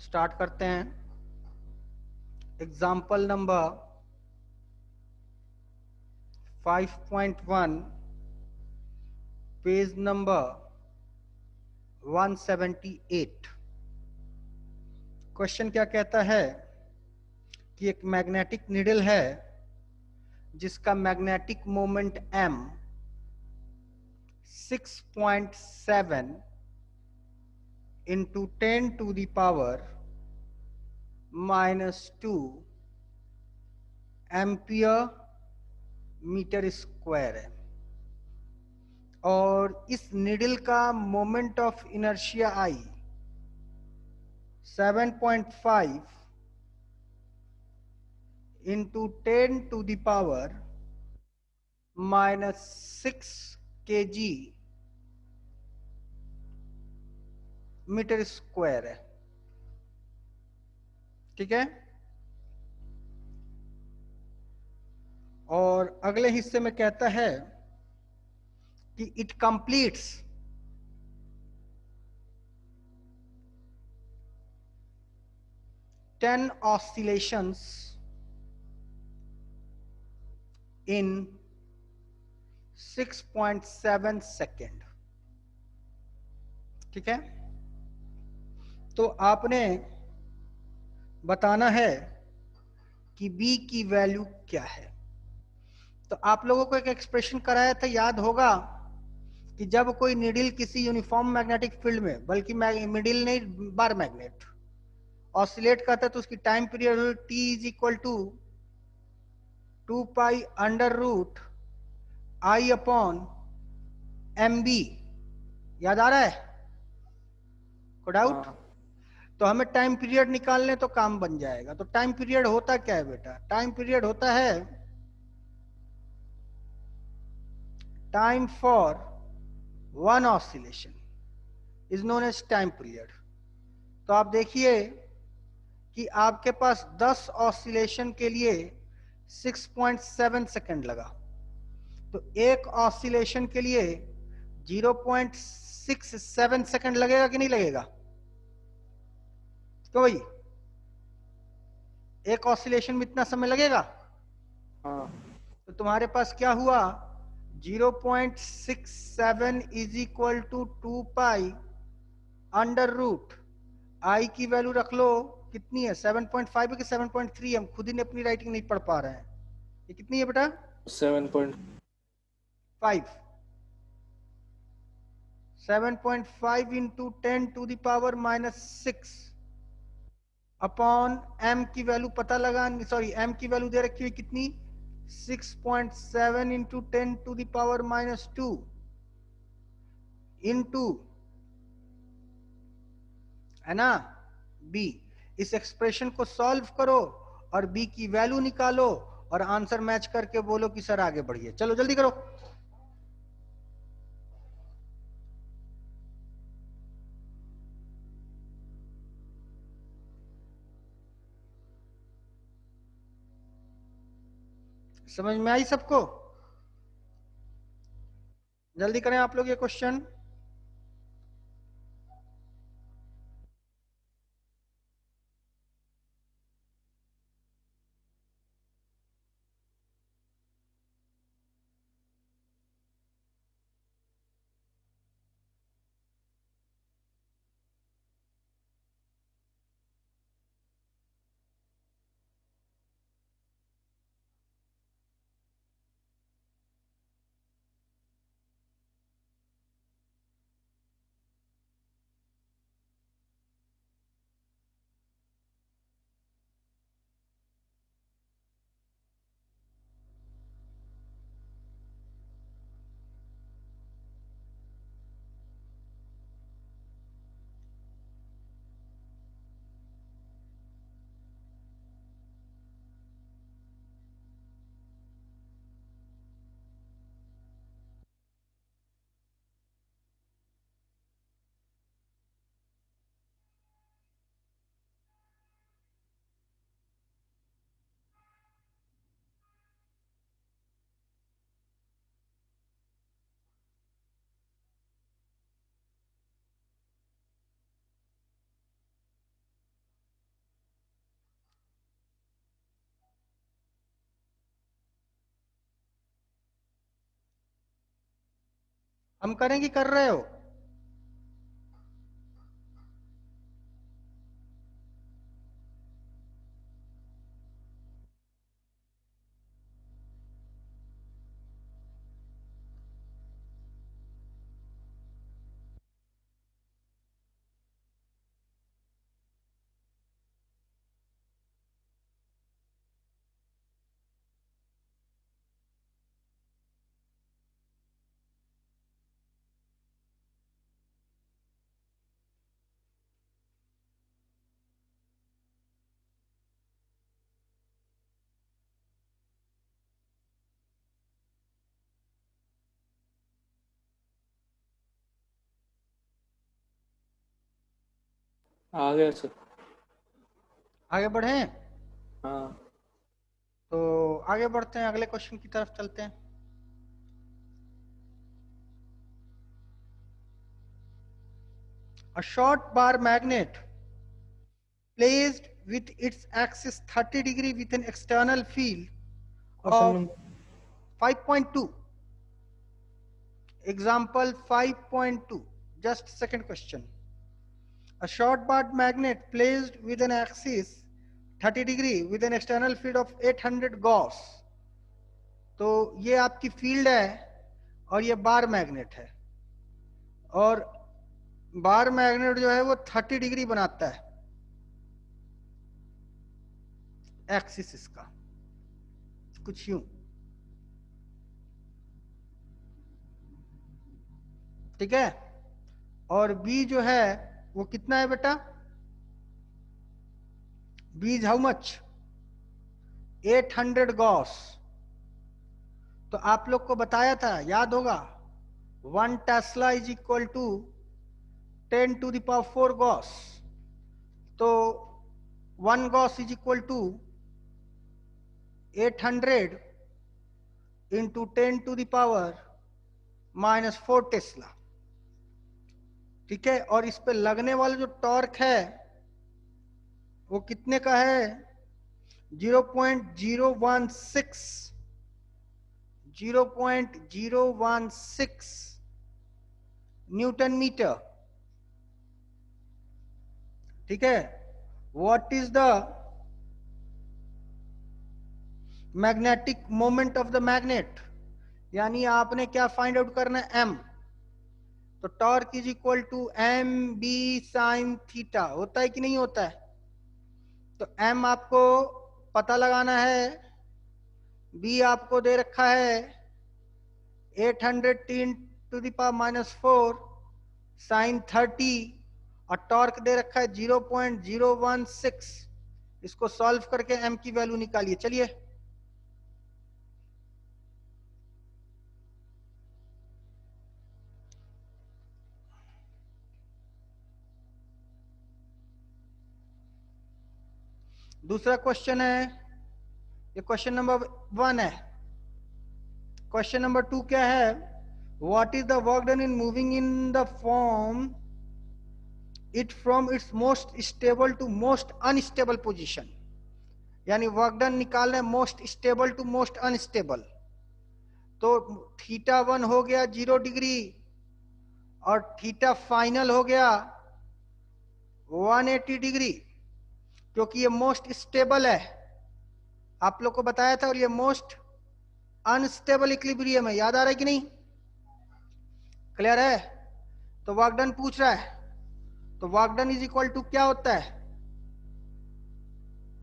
Start करते हैं। Example number 5.1, page number 178। Question क्या कहता है कि एक मैग्नेटिक नीडल है जिसका magnetic moment m 6.7 into 10 to the power -2 ampere metre square है और इस नीडल का moment of inertia I 7.5 into 10 to the power -6 kg metre square है। ठीक है, और अगले हिस्से में कहता है कि it completes 10 oscillations in 6.7 second. ठीक है, तो आपने बताना है कि B की वैल्यू क्या है। तो आप लोगों को एक एक्सप्रेशन कराया था, याद होगा कि जब कोई नीडल किसी यूनिफॉर्म मैग्नेटिक फील्ड में, बल्कि मिडिल नहीं, बार मैग्नेट ऑसिलेट करता है तो उसकी time period T is equal to 2 pi under root I upon MB। याद आ रहा है? को डाउट? तो हमें टाइम पीरियड निकालने तो काम बन जाएगा। तो टाइम पीरियड होता क्या है बेटा? टाइम पीरियड होता है time for one oscillation is known as time period. तो आप देखिए कि आपके पास 10 ऑसिलेशन के लिए 6.7 सेकंड लगा, तो एक ऑसिलेशन के लिए 0.67 सेकंड लगेगा कि नहीं लगेगा? तो भाई एक ऑसिलेशन में इतना समय लगेगा। तो तुम्हारे पास क्या हुआ? 0.67 is equal to 2 pi under root I की वैल्यू रख लो, कितनी है? 7.5 है कि 7.3? हम खुद ही ने अपनी राइटिंग नहीं पढ़ पा रहे हैं। ये कितनी है बेटा? 7.5। 7.5 into 10 to the power -6 upon m की वैल्यू पता लगा, सॉरी m की वैल्यू दे रखी हुई कितनी? 6.7 into 10 to the power -2 into, है ना, b। इस एक्सप्रेशन को सॉल्व करो और b की वैल्यू निकालो और आंसर मैच करके बोलो कि सर आगे बढ़िए। चलो जल्दी करो। समझ में आई सबको? जल्दी करें आप लोग ये क्वेश्चन। हम करें कि कर रहे हो? आ गया सर। आगे बढ़े? हाँ। तो आगे बढ़ते हैं, अगले क्वेश्चन की तरफ चलते हैं। A short bar magnet placed with its axis 30 degree with an external field question of number 5.2. Example 5.2. Just second question. A short bar magnet placed with an axis 30 degree with an external field of 800 Gauss. तो ये आपकी field है और ये बार magnet है, और bar magnet जो है वो 30 डिग्री बनाता है एक्सिस इसका, कुछ यूं। ठीक है, और बी जो है वो कितना है बेटा? B is how much? 800 gauss. तो आप लोग को बताया था, याद होगा, 1 tesla is equal to 10 to the power 4 gauss. तो 1 gauss is equal to 800 into 10 to the power -4 tesla. ठीक है, और इस पे लगने वाला जो टॉर्क है वो कितने का है? 0.016 0.016 न्यूटन मीटर। ठीक है, what is the magnetic moment of the magnet? यानी आपने क्या फाइंड आउट करना है? एम। तो torque is equal to m B sine theta. होता है कि नहीं होता है? तो एम आपको पता लगाना है, बी आपको दे रखा है 800 टू द पावर -4 साइन 30, और टॉर्क दे रखा है 0.016। इसको सॉल्व करके एम की वैल्यू निकालिए। चलिए, दूसरा क्वेश्चन है, ये क्वेश्चन नंबर 1 है। क्वेश्चन नंबर 2 क्या है? What is the work done in moving in the form it from its most stable to most unstable position. यानी वर्क डन निकालना है most stable to most unstable. तो theta 1 हो गया 0 degree, और थीटा फाइनल हो गया 180 डिग्री, क्योंकि ये मोस्ट स्टेबल है, आप लोग को बताया था, और ये मोस्ट अनस्टेबल इक्विलिब्रियम है। याद आ रहा है कि नहीं? क्लियर है? तो वर्क डन पूछ रहा है, तो work done is equal to क्या होता है?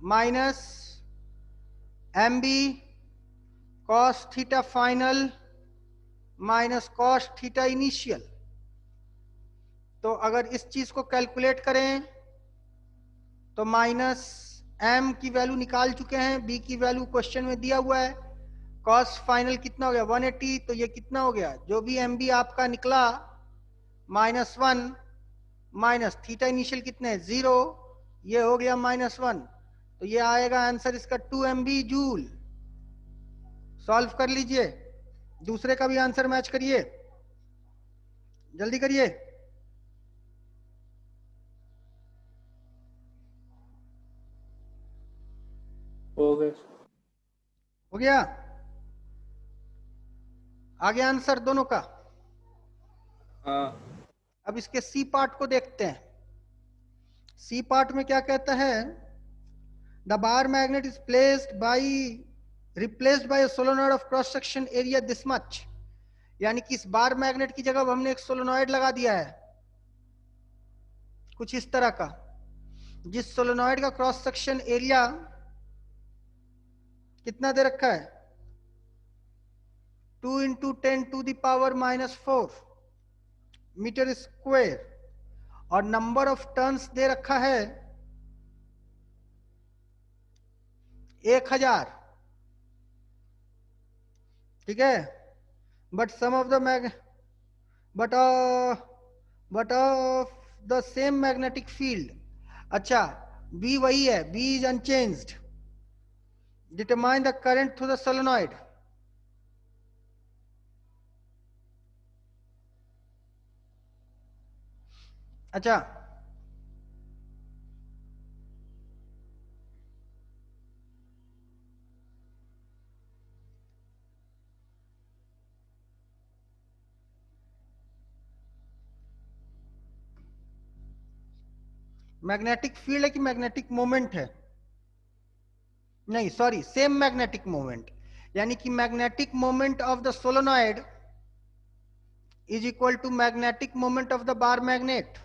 Minus m B cos theta final minus cos theta initial. तो अगर इस चीज को कैलकुलेट करें तो माइनस एम की वैल्यू निकाल चुके हैं, बी की वैल्यू क्वेश्चन में दिया हुआ है, कॉस फाइनल कितना हो गया? 180। तो ये कितना हो गया? जो भी एम बी आपका निकला -1 माइनस थीटा इनिशियल कितने? 0। ये हो गया -1। तो ये आएगा आंसर इसका 2 MB जूल। सॉल्व कर लीजिए, दूसरे का भी आंसर मैच करिए, जल्दी करिए। हो गए। हो गया? आगे आंसर दोनों का? हाँ। अब इसके सी पार्ट को देखते हैं। सी पार्ट में क्या कहता है? The bar magnet is placed by replaced by solenoid of cross section area this much, यानी कि इस बार मैग्नेट की जगह हमने एक सोलोनॉइड लगा दिया है कुछ इस तरह का, जिस सोलोनॉइड का क्रॉस सेक्शन एरिया कितना दे रखा है? 2 इंटू 10⁻⁻⁴ मीटर स्क्वायर, और नंबर ऑफ टर्न्स दे रखा है 1000। ठीक है, but some of the mag but but of the same magnetic field. अच्छा, बी वही है, B is unchanged. Determine the current through the solenoid. अच्छा, मैग्नेटिक फील्ड है कि मैग्नेटिक मोमेंट है? नहीं सॉरी, सेम मैग्नेटिक मोमेंट, यानी कि magnetic moment of the solenoid is equal to magnetic moment of the bar magnet.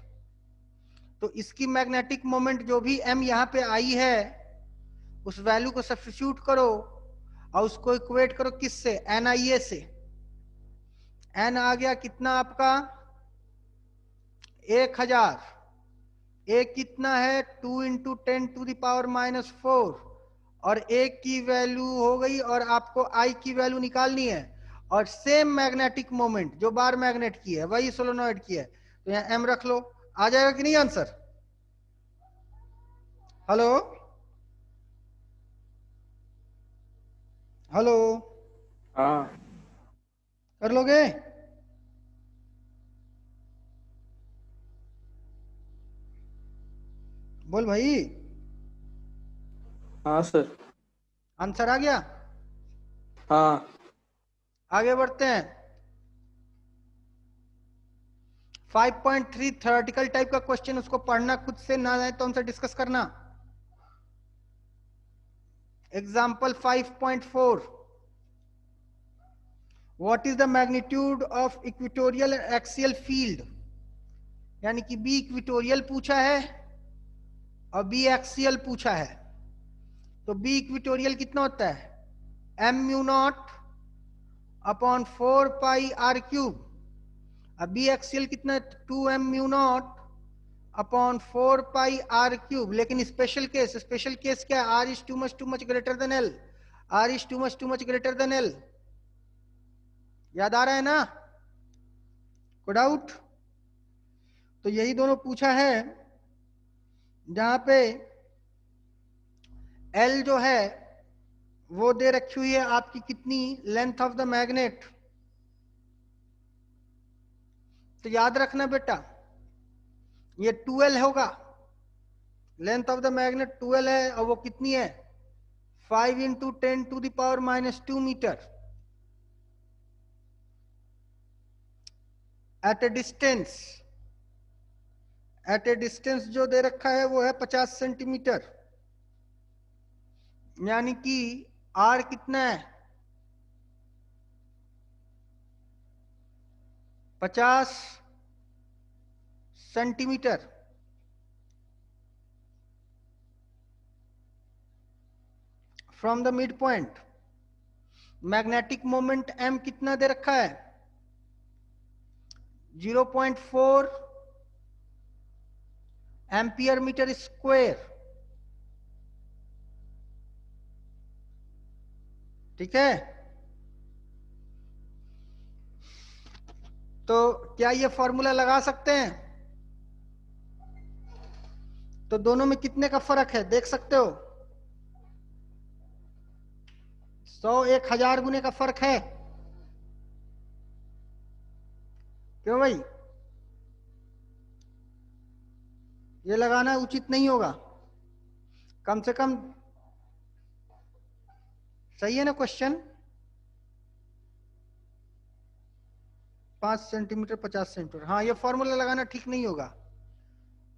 तो इसकी magnetic moment जो भी m यहां पे आई है उस वैल्यू को सब्स्टिट्यूट करो और उसको इक्वेट करो किससे? NIA से। n आ गया कितना आपका? 1000। एक कितना है? 2 इंटू 10⁻⁻⁴, और एक की वैल्यू हो गई, और आपको I की वैल्यू निकालनी है, और सेम मैग्नेटिक मोमेंट जो बार मैग्नेट की है वही सोलेनॉइड की है, तो यहाँ m रख लो। आ जाएगा कि नहीं आंसर? हेलो हेलो, हाँ। कर लोगे? बोल भाई, हाँ सर। आंसर आ गया? हाँ। आगे बढ़ते हैं। 5.3 थ्योरेटिकल टाइप का क्वेश्चन, उसको पढ़ना खुद से, ना आए तो हमसे डिस्कस करना। Example 5.4, what is the magnitude of equatorial axial field? यानी कि बी इक्वेटोरियल पूछा है और बी एक्सियल पूछा है। तो बी इक्वेटोरियल कितना होता है? m/μ0 upon 4πr³। अब बी एक्सियल कितना है? 2m/μ0 upon 4πr³। लेकिन स्पेशल केस क्या है? r is too much greater than l। r is too much greater than l। याद आ रहा है ना? कोई डाउट? तो यही दोनों पूछा है, जहां पे L जो है वो दे रखी हुई है आपकी कितनी? Length of the magnet. तो याद रखना बेटा, ये 2L होगा, length of the magnet 2L है, और वो कितनी है? 5 into 10⁻⁻² metre. At a distance जो दे रखा है वो है 50 सेंटीमीटर, यानी कि R कितना है? 50 centimetre. From the mid point magnetic moment M कितना दे रखा है? 0.4 एम्पियर मीटर स्क्वायर। ठीक है, तो क्या ये फॉर्मूला लगा सकते हैं? तो दोनों में कितने का फर्क है देख सकते हो? 100-1000 गुने का फर्क है। क्यों भाई? ये लगाना उचित नहीं होगा, कम से कम। सही है ना क्वेश्चन? 5 centimetre 50 centimetre. हाँ, ये फॉर्मूला लगाना ठीक नहीं होगा।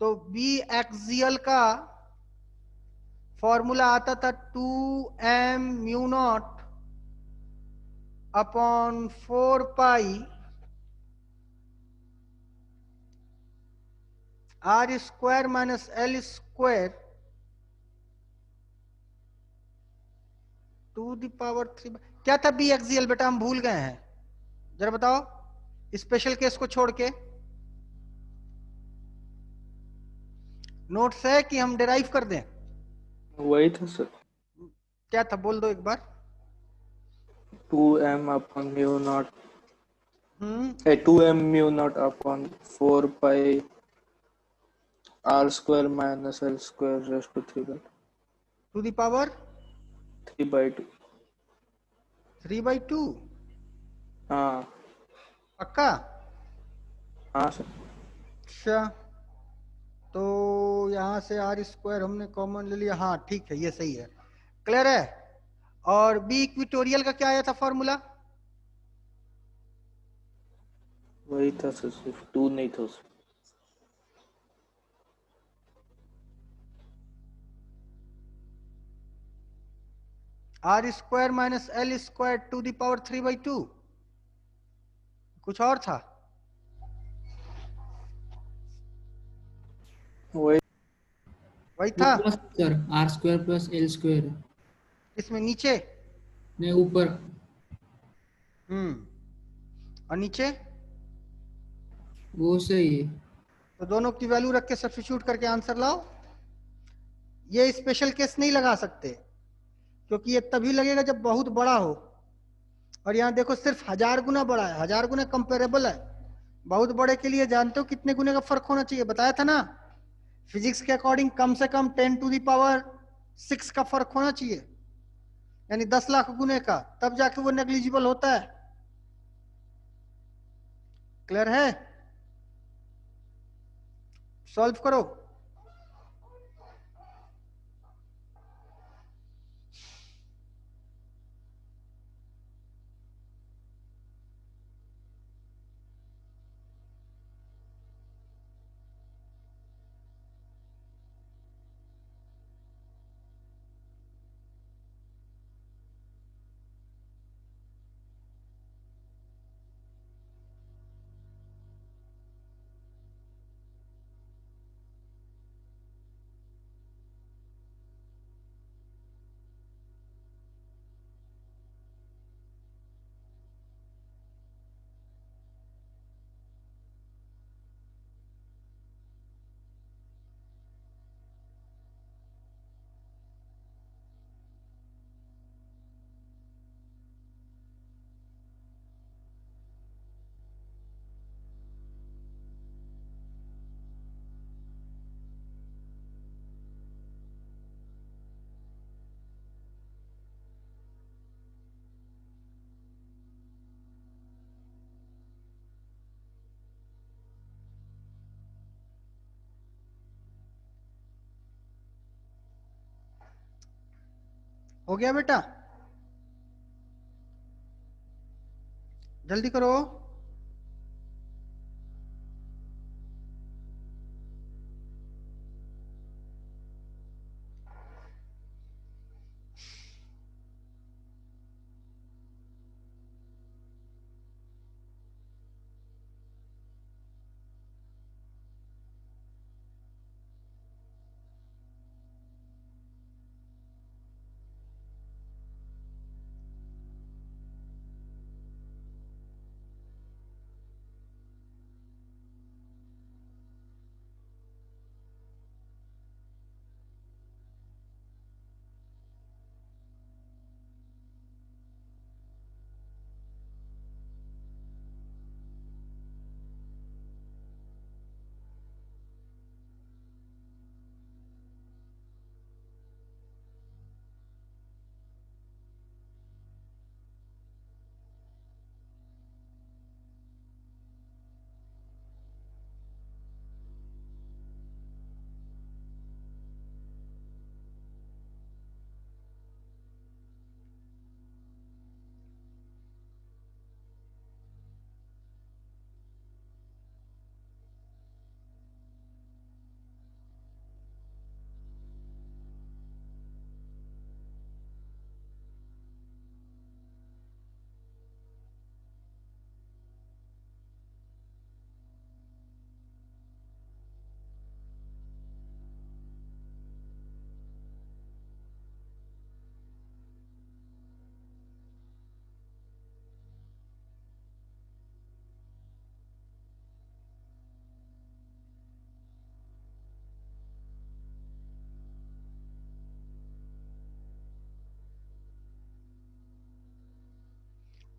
तो बी एक्सियल का फॉर्मूला आता था 2m mu naught upon 4 pi r square minus l square to the power 3। क्या था बी एक्सियल बेटा, हम भूल गए हैं, जरा बताओ स्पेशल केस को छोड़ के। नोट्स है कि हम डिराइव कर दें? वही था सर। क्या था बोल दो एक बार। 2m upon mu naught, hmm 2m mu naught upon 4 pi r square minus l square rest to 3 to the power 3/2। 3/2। हाँ पक्का? हाँ सर। अच्छा, तो यहां से आर स्क्वायर हमने कॉमन ले लिया। हाँ ठीक है, ये सही है, क्लियर है। और बी इक्विटोरियल का क्या आया था फॉर्मूला? वही था सर, सिर्फ 2 नहीं था उसमें। R square minus l square to the power 3/2। कुछ और था? वही वही वो था। Plus sir, r square plus l square. इसमें नीचे? नहीं, ऊपर। और नीचे? वो सही है। तो दोनों की वैल्यू रख के सब्स्टिट्यूट करके आंसर लाओ। ये स्पेशल केस नहीं लगा सकते, क्योंकि ये तभी लगेगा जब बहुत बड़ा हो। और यहाँ देखो सिर्फ 1000 गुना बड़ा है, 1000 गुना कंपेरेबल है। बहुत बड़े के लिए जानते हो कितने गुने का फर्क होना चाहिए, बताया था ना फिजिक्स के अकॉर्डिंग, कम से कम 10⁻6 का फर्क होना चाहिए, यानी 10 लाख गुने का, तब जाके वो नेग्लिजिबल होता है। क्लियर है? सॉल्व करो। हो गया बेटा, जल्दी करो।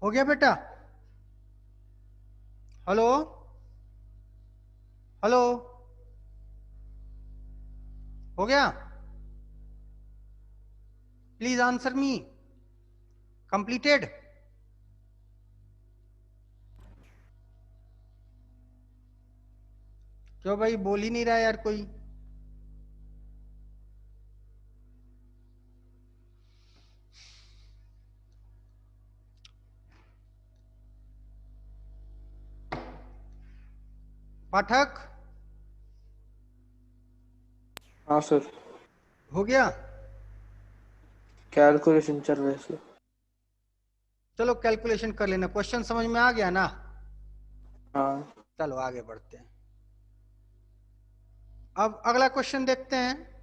हो गया बेटा? हेलो हेलो, हो गया? Please answer me. कंप्लीटेड? क्यों भाई, बोल ही नहीं रहा यार कोई? पाठक, हाँ सर, हो गया? कैलकुलेशन चल रहा है सर। चलो कैलकुलेशन कर लेना। क्वेश्चन समझ में आ गया ना? हाँ चलो आगे बढ़ते हैं। अब अगला क्वेश्चन देखते हैं।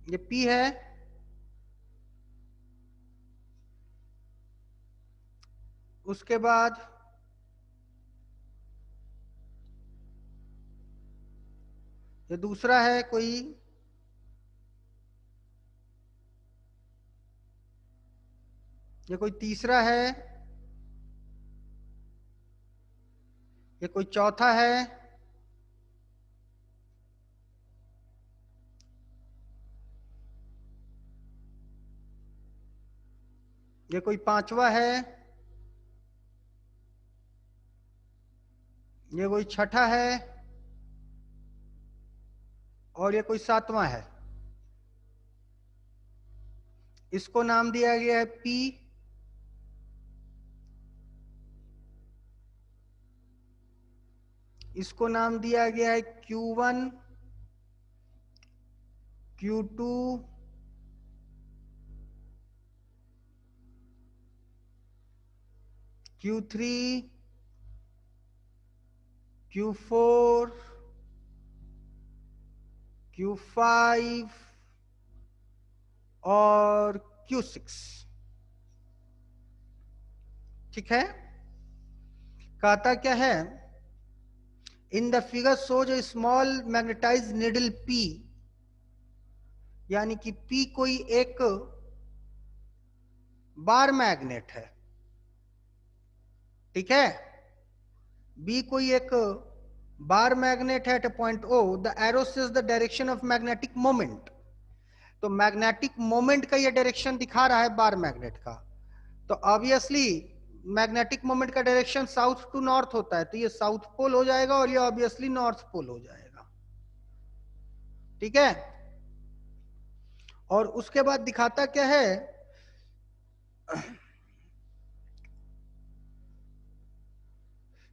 ये P है, उसके बाद ये दूसरा है कोई, ये कोई तीसरा है, ये कोई चौथा है, ये कोई पांचवा है, ये कोई छठा है, और ये कोई सातवां है। इसको नाम दिया गया है P, इसको नाम दिया गया है Q1, Q2, Q3, Q4, Q5 और Q6। ठीक है? कहता क्या है? In the figure shows a small magnetize needle P, यानी कि P कोई एक बार मैग्नेट है। ठीक है? B कोई एक बार मैग्नेट है। At point O the arrow says the direction of magnetic moment. तो मैग्नेटिक मोमेंट का ये डायरेक्शन दिखा रहा है बार मैग्नेट का। तो ऑब्वियसली मैग्नेटिक मोमेंट का डायरेक्शन साउथ टू नॉर्थ होता है, तो ये साउथ पोल हो जाएगा और ये ऑब्वियसली नॉर्थ पोल हो जाएगा। ठीक है? और उसके बाद दिखाता क्या है?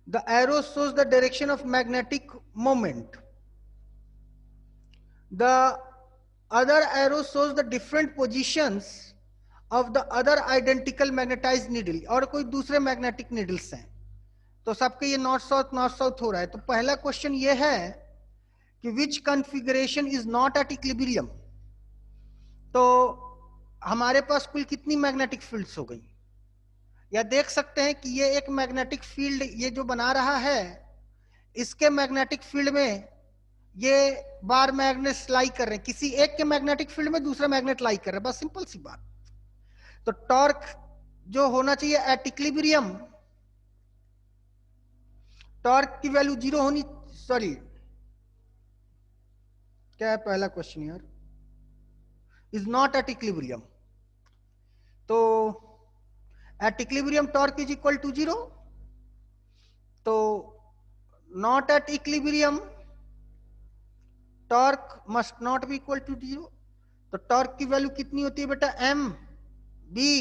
The arrow shows the direction of magnetic moment. The other arrow shows the different positions of the other identical magnetized needle. और कोई दूसरे मैग्नेटिक नीडल्स हैं, तो सबके ये नॉर्थ साउथ हो रहा है। तो पहला क्वेश्चन ये है कि which configuration is not at equilibrium. तो हमारे पास कुल कितनी मैग्नेटिक फील्ड्स हो गई? या देख सकते हैं कि ये एक मैग्नेटिक फील्ड ये जो बना रहा है, इसके मैग्नेटिक फील्ड में ये बार मैग्नेट लाई कर रहे हैं, किसी एक के मैग्नेटिक फील्ड में दूसरा मैग्नेट लाई कर रहे हैं, बस सिंपल सी बात। तो टॉर्क जो होना चाहिए एट इक्विलिब्रियम, टॉर्क की वैल्यू 0 होनी, सॉरी क्या है पहला क्वेश्चन यार, इज नॉट एट इक्विलिब्रियम। तो at equilibrium torque is equal to 0। तो not at equilibrium torque must not be equal to 0। तो टॉर्क की वैल्यू कितनी होती है बेटा? M B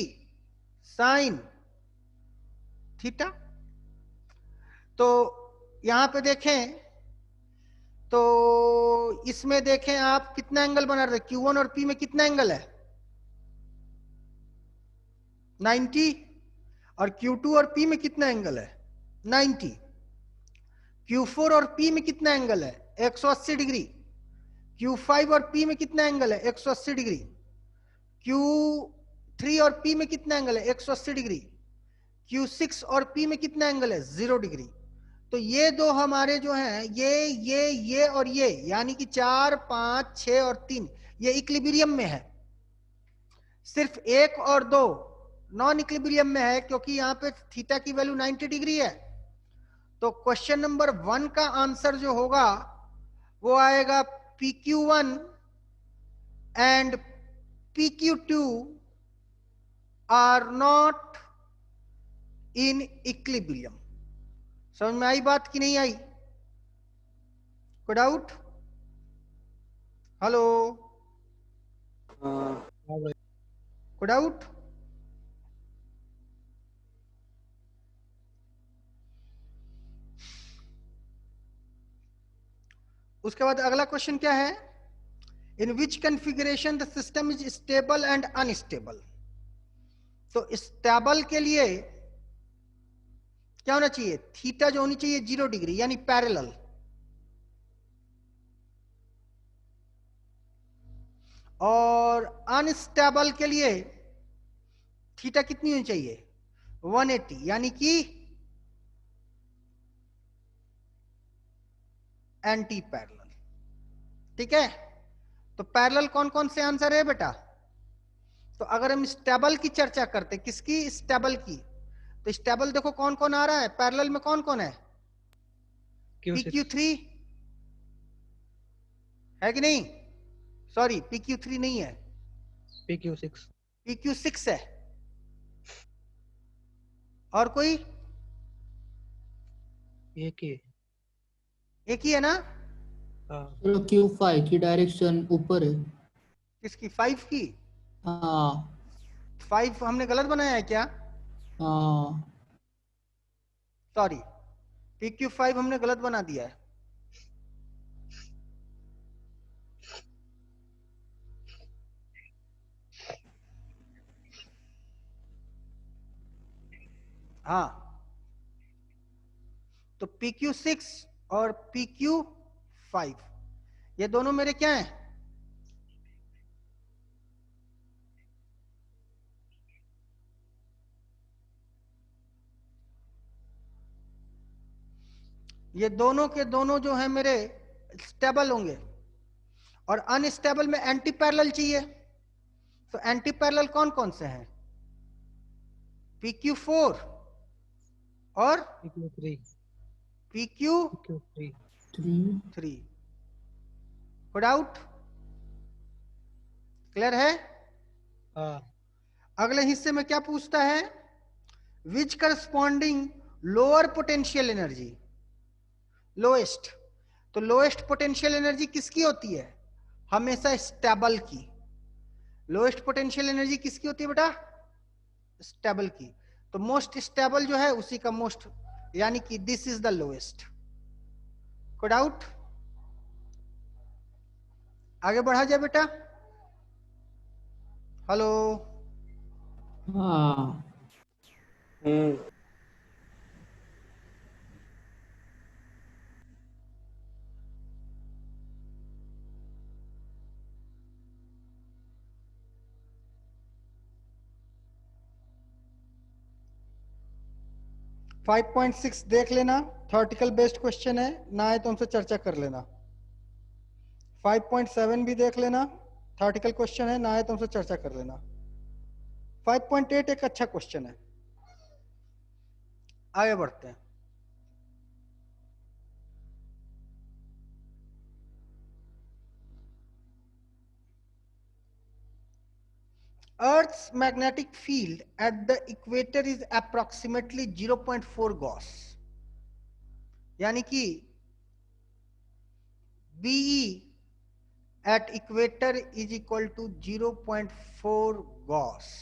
sine theta. तो यहां पे देखें तो इसमें देखें आप कितना एंगल बना रहे, Q1 और P में कितना एंगल है? 90, और Q2 और P में कितना एंगल है? 90। Q4 और P में कितना एंगल है? 180 डिग्री। Q5 और P में कितना एंगल है? 180 डिग्री। Q3 और P में कितना एंगल है? 180 डिग्री। Q6 और P में कितना एंगल है? 0 डिग्री। तो ये दो हमारे जो हैं, ये और ये, यानी कि 4, 5, 6 और 3, ये इक्विलिब्रियम में है। सिर्फ 1 और 2 नॉन इक्विलिब्रियम में है, क्योंकि यहां पे थीटा की वैल्यू 90 डिग्री है। तो क्वेश्चन नंबर 1 का आंसर जो होगा वो आएगा PQ1 and PQ2 are not in equilibrium. समझ में आई बात कि नहीं आई? कोई डाउट? हेलो, हाँ, कोई डाउट? उसके बाद अगला क्वेश्चन क्या है? In which configuration the system is stable and unstable. तो स्टेबल के लिए क्या होना चाहिए? थीटा जो होनी चाहिए 0 डिग्री, यानी पैरेलल। और अनस्टेबल के लिए थीटा कितनी होनी चाहिए? 180, यानी कि एंटी पैरेलल। ठीक है, तो पैरेलल कौन कौन से आंसर है बेटा? तो अगर हम स्टेबल की चर्चा करते, किसकी? स्टेबल की। तो स्टेबल देखो कौन कौन आ रहा है पैरेलल में, कौन कौन है? PQ3 है कि नहीं? सॉरी, PQ3 नहीं है, PQ6 PQ6 है। और कोई? एक ही है ना? हाँ चलो Q5 की डायरेक्शन ऊपर है। किसकी? 5 की? हाँ 5 हमने गलत बनाया है क्या? हाँ सॉरी, PQ5 हमने गलत बना दिया है। हाँ, तो PQ6 और PQ5 ये दोनों मेरे क्या हैं? ये दोनों के दोनों जो है मेरे स्टेबल होंगे, और अनस्टेबल में एंटी पैरेलल चाहिए। तो एंटी पैरेलल कौन कौन से हैं? PQ4 और PQ3 PQ3। 3। कोई डाउट? क्लियर है? हाँ अगले हिस्से में क्या पूछता है? Which corresponding lower potential energy, lowest. तो लोएस्ट पोटेंशियल एनर्जी किसकी होती है? हमेशा स्टेबल की। लोएस्ट पोटेंशियल एनर्जी किसकी होती है बेटा? स्टेबल की। तो मोस्ट स्टेबल जो है उसी का मोस्ट, यानी कि दिस इज द लोएस्ट। कोई डाउट? आगे बढ़ा जाए बेटा। हेलो, हाँ 5.6 देख लेना, थॉर्टिकल बेस्ड क्वेश्चन है, ना आए तो हमसे चर्चा कर लेना। 5.7 भी देख लेना, थॉर्टिकल क्वेश्चन है, ना आए तो हमसे चर्चा कर लेना। 5.8 एक अच्छा क्वेश्चन है। आगे बढ़ते हैं। Earth's magnetic field at the equator is approximately 0.4 Gauss, यानी कि BE at equator is equal to 0.4 Gauss.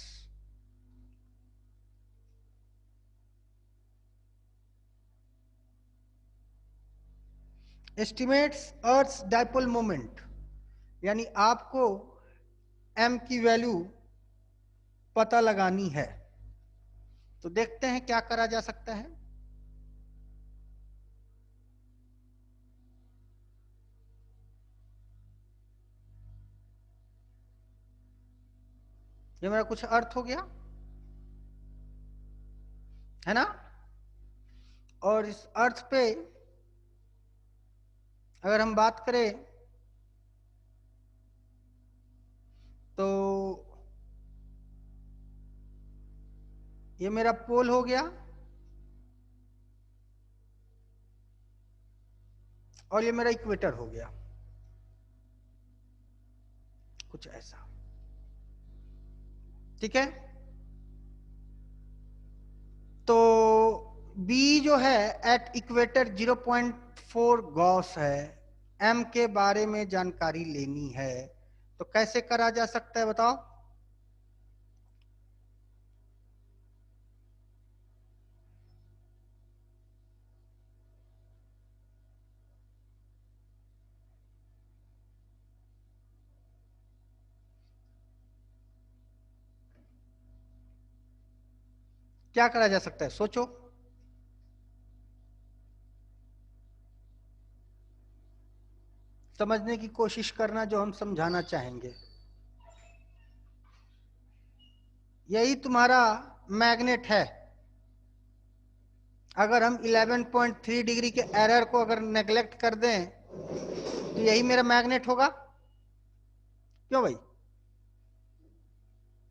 Estimates Earth's dipole moment, यानी आपको m की वैल्यू पता लगानी है। तो देखते हैं क्या करा जा सकता है। ये मेरा कुछ अर्थ हो गया है ना। और इस अर्थ पे अगर हम बात करें तो ये मेरा पोल हो गया और ये मेरा इक्वेटर हो गया, कुछ ऐसा। ठीक है, तो B जो है एट इक्वेटर 0.4 गॉस है, M के बारे में जानकारी लेनी है, तो कैसे करा जा सकता है बताओ। क्या करा जा सकता है, सोचो। समझने की कोशिश करना जो हम समझाना चाहेंगे। यही तुम्हारा मैग्नेट है। अगर हम 11.3 डिग्री के एरर को अगर नेग्लेक्ट कर दें तो यही मेरा मैग्नेट होगा। क्यों भाई,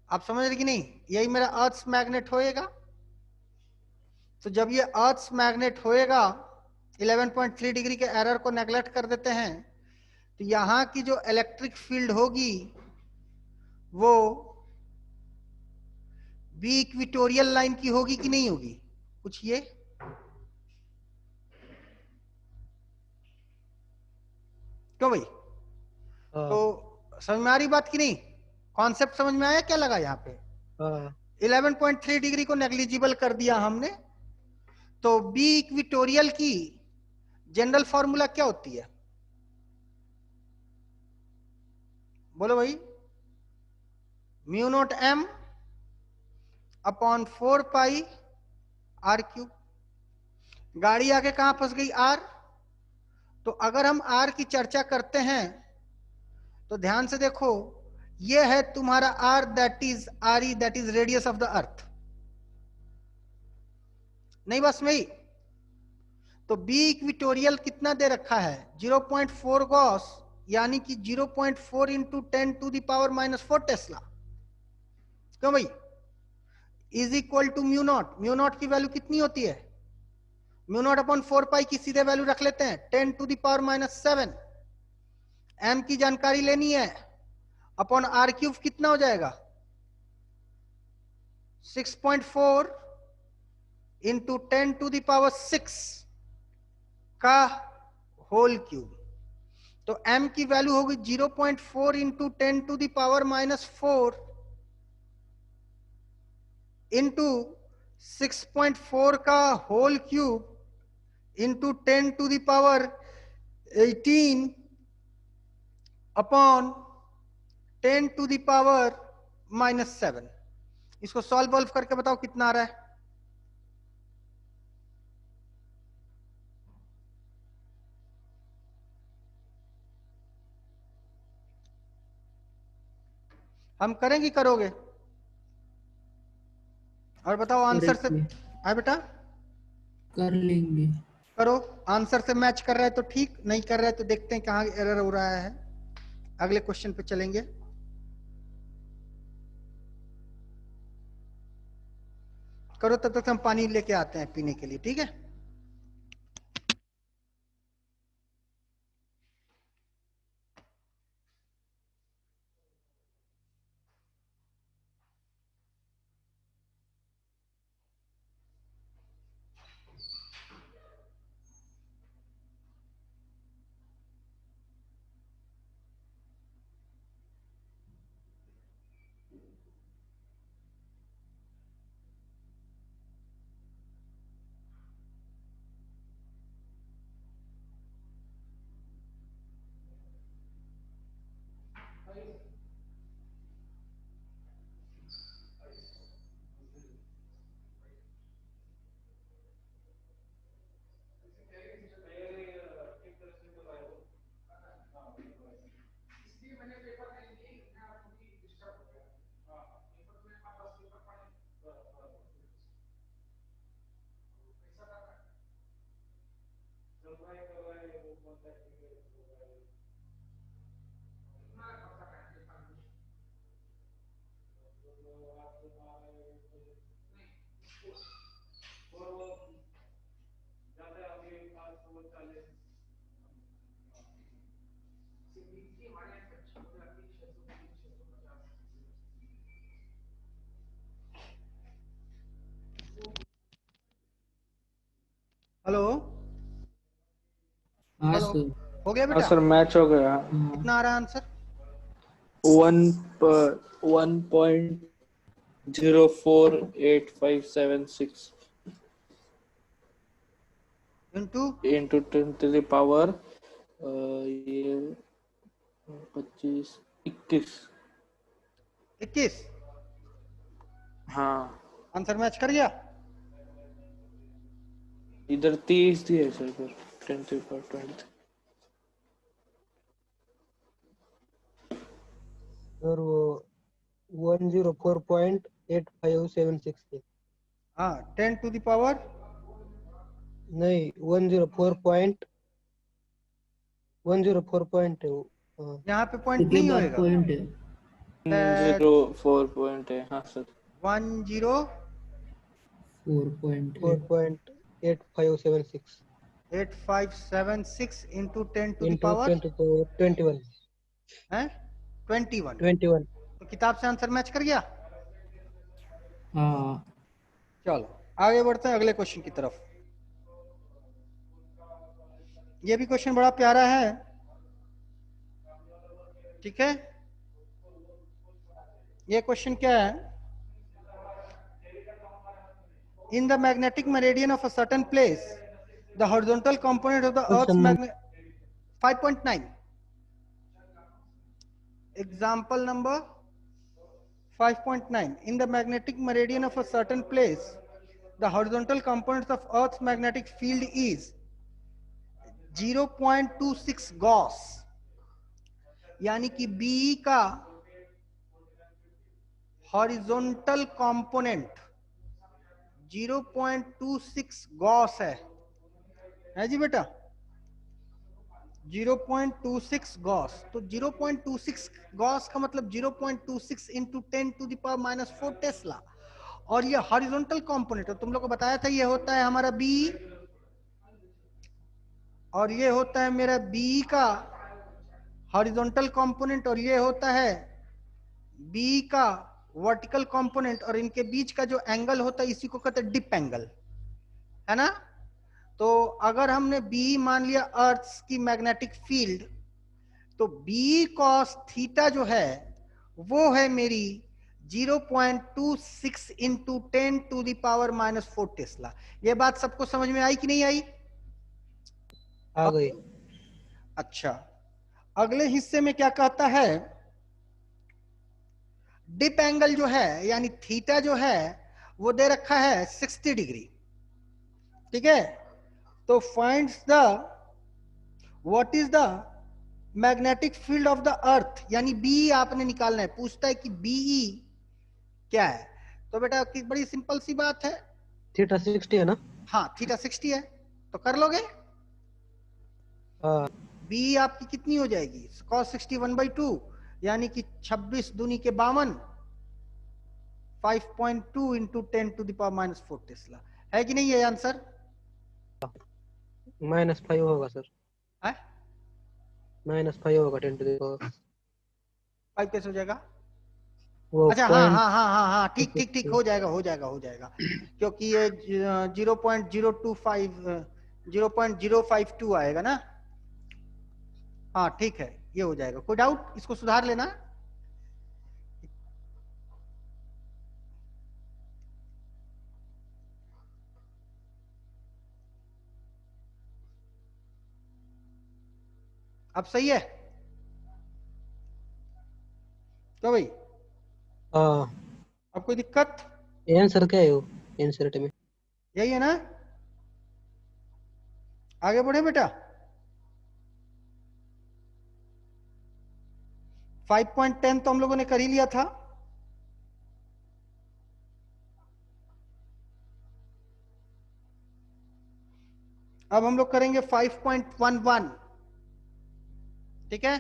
आप समझ रहे कि नहीं, यही मेरा अर्थ मैग्नेट होएगा। तो जब ये अर्थ मैग्नेट होएगा, 11.3 डिग्री के एरर को नेग्लेक्ट कर देते हैं, तो यहां की जो इलेक्ट्रिक फील्ड होगी वो बी इक्विटोरियल लाइन की होगी कि नहीं होगी, पूछिए। क्यों भाई, हाँ तो समझ में आ रही बात की नहीं, कॉन्सेप्ट समझ में आया क्या लगा। यहाँ पे हाँ 11.3 डिग्री को नेग्लिजिबल कर दिया हमने, तो बी इक्विटोरियल की जनरल फॉर्मूला क्या होती है, बोलो भाई। Mu naught m upon 4 pi r cube. गाड़ी आके कहां फंस गई, आर। तो अगर हम आर की चर्चा करते हैं तो ध्यान से देखो, ये है तुम्हारा r, that is r e, that is radius of the earth. नहीं बस में ही, तो बी इक्विटोरियल कितना दे रखा है, 0.4 गॉस, यानी कि 0.4 इंटू 10⁻⁻⁴ टेस्ला। क्यों भाई, is equal to mu naught. Mu naught की वैल्यू कितनी होती है, म्यू नॉट अपॉन 4 पाई की सीधे वैल्यू रख लेते हैं 10⁻⁻⁷। एम की जानकारी लेनी है, अपॉन आर क्यूब कितना हो जाएगा, 6.4 इंटू 10⁻⁶ का होल क्यूब। तो m की वैल्यू होगी 0.4 इंटू 10⁻⁻⁴ इंटू 6.4 का होल क्यूब इंटू 10⁻18 अपॉन 10⁻⁻⁷। इसको सॉल्व करके बताओ कितना आ रहा है। हम करेंगे, करोगे, और बताओ आंसर से। करेंगे, है बेटा, कर लेंगे। करो। आंसर से मैच कर रहा है तो ठीक, नहीं कर रहा है तो देखते हैं कहां एरर हो रहा है। अगले क्वेश्चन पे चलेंगे। करो, तब तक हम पानी लेके आते हैं पीने के लिए, ठीक है। सर। हो गया हाँ बेटा? सर, मैच हो गया। हाँ कितना आ रहा है answer? 1.048576 into into 10 to the power ये 25 21। 21। हाँ, आंसर मैच कर गया? इधर 30 दिए सर, फिर 10 to the power 20। और वो 104.8576 थे। हाँ, 10 टू द पावर नहीं 104 पॉइंट है वो। हाँ यहाँ पे पॉइंट इसके नहीं बाद होएगा। पॉइंट है। 104 है। हाँ sir. 10 4.8 4.8576 8576 into 10 to the into power 10 to the power 21 है 21। 21। तो किताब से आंसर मैच कर गया। हाँ चलो आगे बढ़ते हैं अगले क्वेश्चन की तरफ। ये भी क्वेश्चन बड़ा प्यारा है, ठीक है। ये क्वेश्चन क्या है? In the magnetic meridian of a certain place the horizontal component of the earth question magnet 5.9 example number 5.9 in the magnetic meridian of a certain place the horizontal component of earth's magnetic field is 0.26 Gauss, यानी कि B का horizontal component 0.26 Gauss है जी बेटा, 0.26 Gauss. तो 0.26 Gauss का मतलब 0.26 into 10 to the power -4 tesla. और ये हॉरिजॉन्टल कंपोनेंट, तुम लोग को बताया था ये होता है हमारा बी, और ये होता है मेरा बी का हॉरिजॉन्टल कंपोनेंट, और ये होता है बी का वर्टिकल कंपोनेंट, और इनके बीच का जो एंगल होता है इसी को कहते हैं डिप एंगल, है ना। तो अगर हमने बी मान लिया अर्थ की मैग्नेटिक फील्ड, तो बी कॉस थीटा जो है वो है मेरी 0.26 into 10 to the power -4 tesla. ये बात सबको समझ में आई कि नहीं आई? आ गई। अच्छा, अगले हिस्से में क्या कहता है? डिप एंगल जो है यानी थीटा जो है वो दे रखा है 60 डिग्री, ठीक है। तो finds the what is the magnetic field of the अर्थ, यानी बी आपने निकालना है। पूछता है कि बीई क्या है। तो बेटा बड़ी सिंपल सी बात है, थीटा 60 है ना। हाँ थीटा 60 है, तो कर लोगे। हाँ बी आपकी कितनी हो जाएगी? cos 60 1/2, यानी कि 26 दूनी के 52, 5.2 into 10 to the power -4 tesla. है कि नहीं ये आंसर? -5 होगा सर। है -5 होगा 10 to the power। 5 कैसे हो जाएगा? वो अच्छा हाँ पॉइंट हाँ हाँ हाँ हाँ, ठीक ठीक ठीक, हो जाएगा हो जाएगा हो जाएगा, क्योंकि ये 0.025 0.052 आएगा ना। हाँ ठीक है, ये हो जाएगा, कोई डाउट? इसको सुधार लेना। अब सही है तो भाई, हाँ। अब कोई दिक्कत? आंसर क्या है वो आंसर में? यही है ना। आगे बढ़े बेटा। 5.10 तो हम लोगों ने कर ही लिया था। अब हम लोग करेंगे 5.11, ठीक है।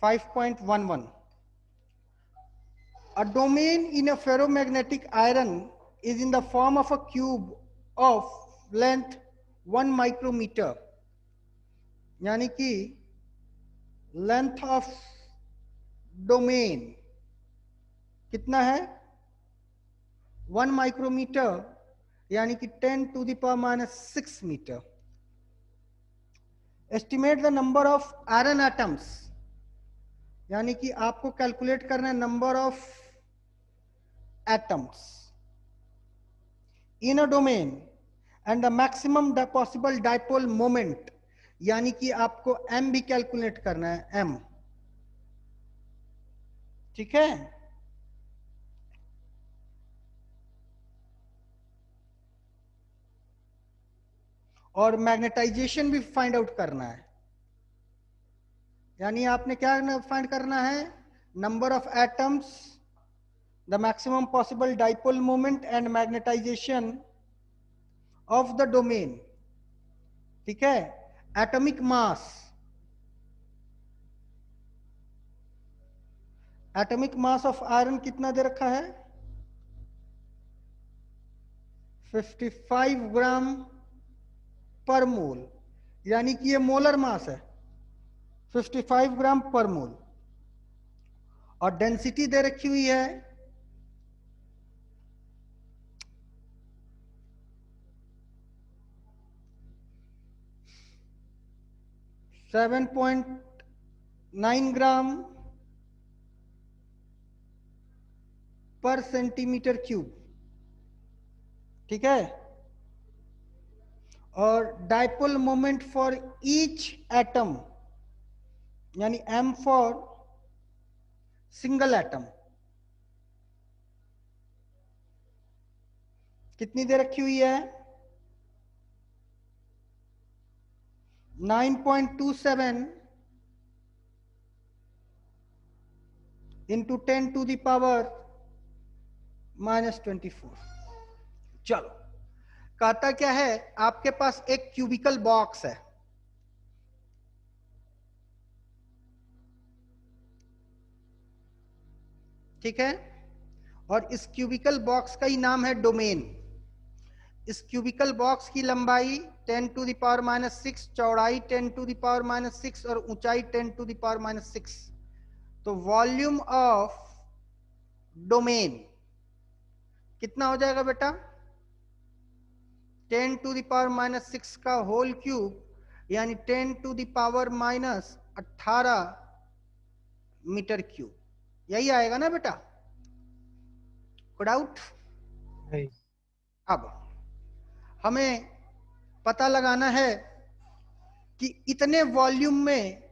5.11 A domain in a ferromagnetic iron is in the form of a cube of length 1 micrometer, यानी कि लेंथ ऑफ डोमेन कितना है? 1 माइक्रोमीटर, यानी कि 10 to the power minus 6 metre. Estimate the number of iron atoms, यानी कि आपको calculate करना है number of atoms in a domain and the maximum possible dipole moment, यानी कि आपको m भी कैलकुलेट करना है, m। ठीक है, और मैग्नेटाइजेशन भी फाइंड आउट करना है। यानी आपने क्या फाइंड करना है, number of atoms, the maximum possible dipole moment and magnetization of the domain. ठीक है, atomic mass, atomic mass of iron कितना दे रखा है, 55 ग्राम पर मोल, यानी कि ये मोलर मास है, 55 ग्राम पर मोल। और डेंसिटी दे रखी हुई है 7.9 ग्राम पर सेंटीमीटर क्यूब। ठीक है, और dipole moment for each atom, यानी m फॉर सिंगल एटम कितनी दे रखी हुई है, 9.27 इंटू 10 to the power -24। चलो, कहता क्या है, आपके पास एक क्यूबिकल बॉक्स है, ठीक है, और इस क्यूबिकल बॉक्स का ही नाम है डोमेन। इस क्यूबिकल बॉक्स की लंबाई 10 to the power -6, चौड़ाई 10 to the power -6 और ऊंचाई 10 to the power -6। तो वॉल्यूम ऑफ डोमेन कितना हो जाएगा बेटा, 10 to the power -6 का होल क्यूब, यानी 10 to the power -18 metre cube. यही आएगा ना बेटा, कोई डाउट? अब हमें पता लगाना है कि इतने वॉल्यूम में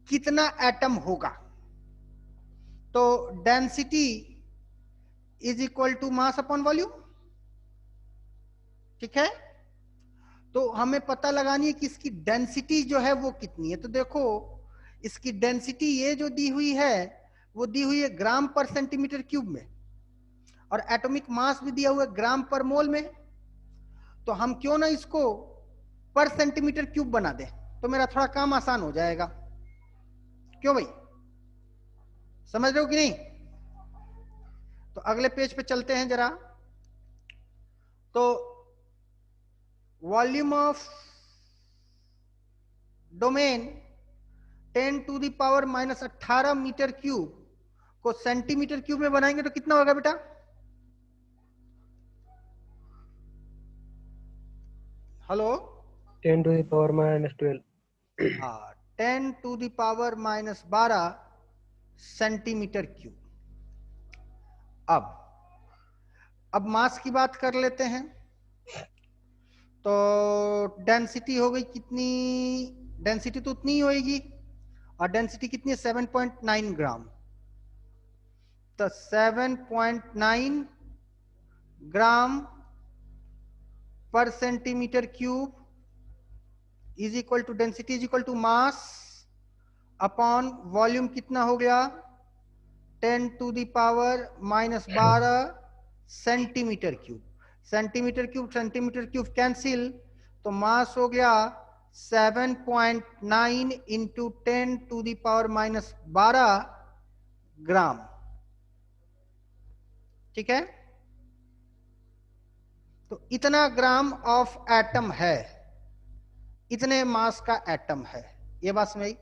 कितना एटम होगा। तो density is equal to mass upon volume. ठीक है, तो हमें पता लगानी है कि इसकी डेंसिटी जो है वो कितनी है। तो देखो, इसकी डेंसिटी ये जो दी हुई है वो दी हुई है ग्राम पर सेंटीमीटर क्यूब में, और एटॉमिक मास भी दिया हुआ है ग्राम पर मोल में। तो हम क्यों ना इसको पर सेंटीमीटर क्यूब बना दें, तो मेरा थोड़ा काम आसान हो जाएगा। क्यों भाई, समझ रहे हो कि नहीं? तो अगले पेज पे चलते हैं जरा। तो volume of domain 10 to the power -18 metre cube को सेंटीमीटर क्यूब में बनाएंगे तो कितना होगा बेटा? Hello, 10 to the power -12। हाँ, 10 to the power -12 centimetre cube. अब मास की बात कर लेते हैं। तो डेंसिटी हो गई कितनी, डेंसिटी तो उतनी ही होगी, और डेंसिटी कितनी है, 7.9 ग्राम। तो 7.9 ग्राम पर centimetre cube is equal to density is equal to mass upon volume. कितना हो गया, 10 to the power -12 centimetre cube. Centimetre cube cancel, तो मास हो गया 7.9 into 10 to the power -12 gram. ठीक है, तो इतना ग्राम ऑफ एटम है, इतने मास का एटम है। ये बात समझ।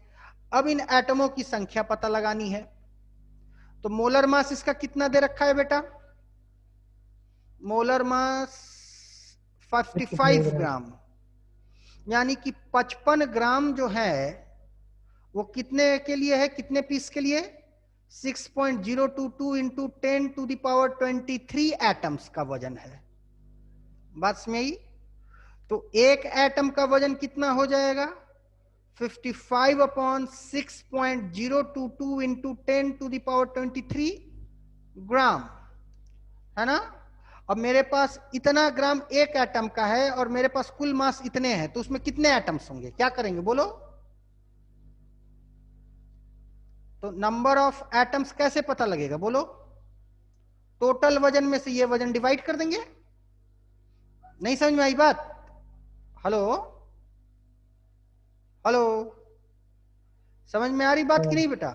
अब इन एटमों की संख्या पता लगानी है। तो मोलर मास इसका कितना दे रखा है बेटा, मोलर मास 55 ग्राम, यानी कि 55 ग्राम जो है वो कितने के लिए है, कितने पीस के लिए? 6.022 इंटू 10⁻23 एटम्स का वजन है। बात समझ आई? तो एक एटम का वजन कितना हो जाएगा? 55/6.022 इंटू 10⁻23 ग्राम, है ना? अब मेरे पास इतना ग्राम एक एटम का है और मेरे पास कुल मास इतने हैं, तो उसमें कितने एटम्स होंगे? क्या करेंगे बोलो? तो नंबर ऑफ एटम्स कैसे पता लगेगा बोलो? टोटल वजन में से ये वजन डिवाइड कर देंगे। नहीं समझ में आई बात? हेलो हेलो, समझ में आ रही बात कि नहीं बेटा?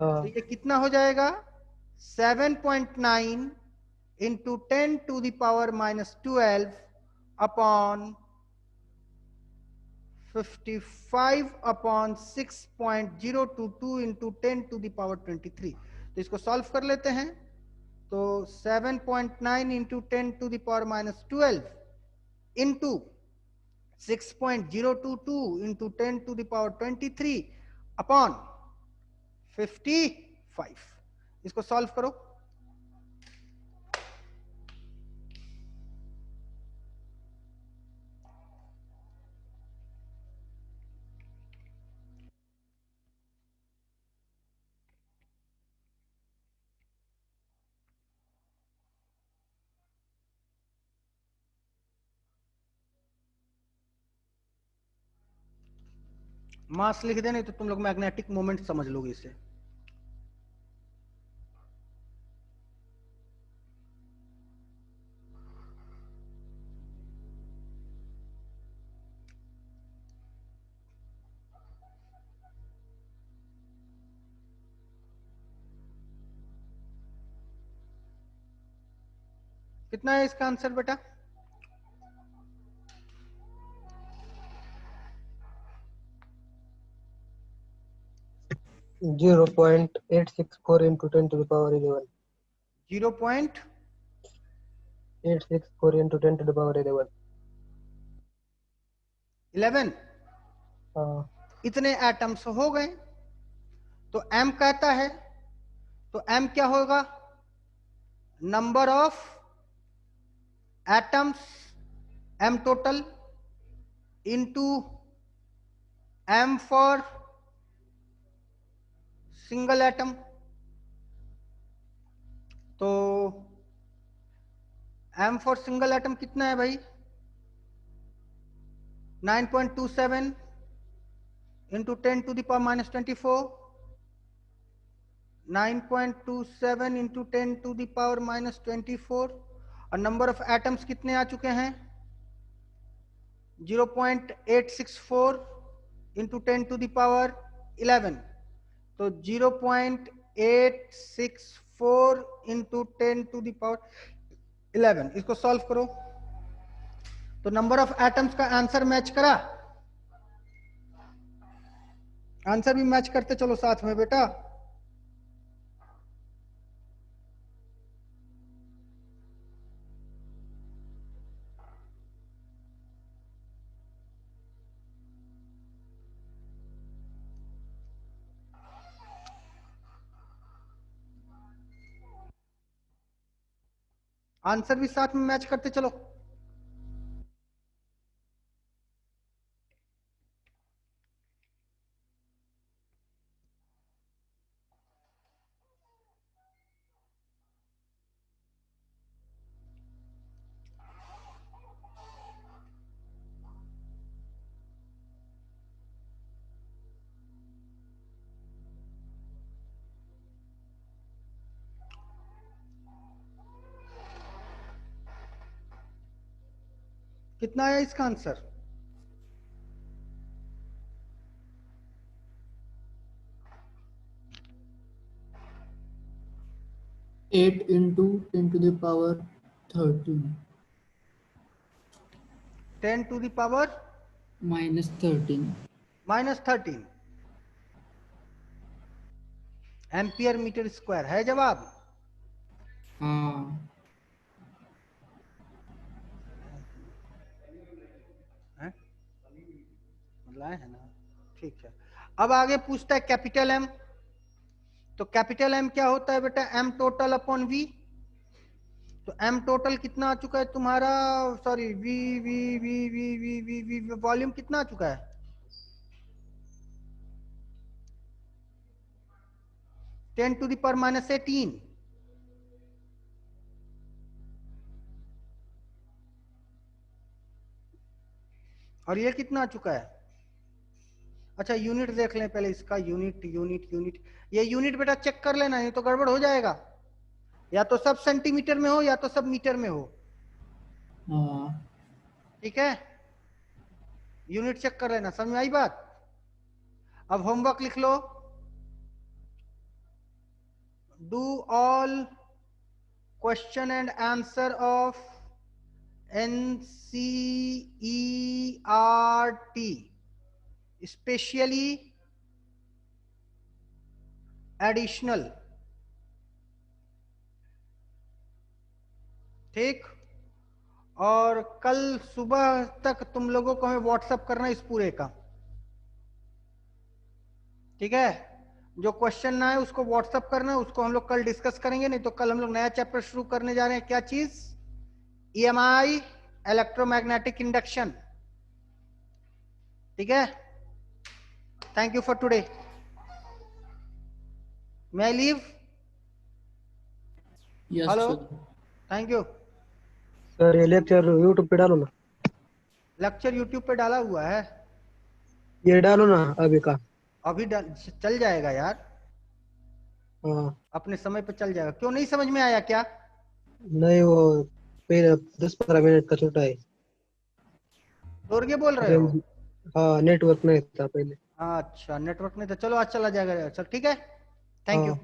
तो ये कितना हो जाएगा? 7.9 इंटू 10⁻⁻12 अपॉन 55/6.022 इंटू 10⁻23। तो इसको सॉल्व कर लेते हैं। तो 7.9 इंटू 10⁻⁻12 इंटू 6.022 इंटू 10⁻23 अपॉन 55। इसको सॉल्व करो। मास लिख दे, नहीं तो तुम लोग मैग्नेटिक मोमेंट समझ लोगे इसे। कितना है इसका आंसर बेटा? Zero 0.864 into 10⁻11. 864 into 10⁻11. 0.11 इतने एटम्स हो गए। तो m कहता है, तो m क्या होगा? Number of atoms, m total, into m for single atom. तो m फॉर सिंगल एटम कितना है भाई? 9.27 इंटू 10⁻⁻24। 9.27 इंटू 10⁻⁻24। और नंबर ऑफ एटम्स कितने आ चुके हैं? 0.864 इंटू 10⁻11। तो 0.864 इंटू 10⁻11। इसको सॉल्व करो। तो नंबर ऑफ एटम्स का आंसर मैच करा? आंसर भी मैच करते चलो साथ में बेटा। आंसर भी साथ में मैच करते चलो। कितना आया इसका answer? Eight into 10⁻13 10⁻⁻13 -13 ampere metre square है जवाब। हाँ। लाए हैं ना, ठीक है। अब आगे पूछता है कैपिटल एम। तो कैपिटल एम क्या होता है बेटा, एम टोटल अपॉन वी। तो एम टोटल कितना आ चुका है तुम्हारा, sorry V V V V V V V volume कितना आ चुका है, 10⁻⁻18। और ये कितना आ चुका है, अच्छा यूनिट देख लें पहले इसका, यूनिट यूनिट यूनिट, ये यूनिट बेटा चेक कर लेना, नहीं तो गड़बड़ हो जाएगा। या तो सब सेंटीमीटर में हो या तो सब मीटर में हो, ठीक है। यूनिट चेक कर लेना, समझ में आई बात। अब होमवर्क लिख लो, do all question and answer of NCERT specially additional, ठीक। और कल सुबह तक तुम लोगों को हमें व्हाट्सएप करना इस पूरे का, ठीक है। जो क्वेश्चन ना है उसको व्हाट्सएप करना, उसको हम लोग कल डिस्कस करेंगे। नहीं तो कल हम लोग नया चैप्टर शुरू करने जा रहे हैं, क्या चीज, EMI इलेक्ट्रोमैग्नेटिक इंडक्शन, ठीक है। Thank you for today, may I leave. Yes, hello, sir. Thank you. Sir ये लेक्चर यूट्यूब पे डालो ना, लेक्चर यूट्यूब पे डाला हुआ है, ये डालो ना अभी का। अभी चल जाएगा यार, हाँ अपने समय पे चल जाएगा। क्यों, नहीं समझ में आया क्या? नहीं, वो पहले 10-12 मिनट का छोटा है। दोर्गे बोल रहे हो? रेंज, हाँ नेटवर्क नहीं था पहले। अच्छा नेटवर्क नहीं था, चलो आज चला जाएगा, चल ठीक है, थैंक हाँ यू।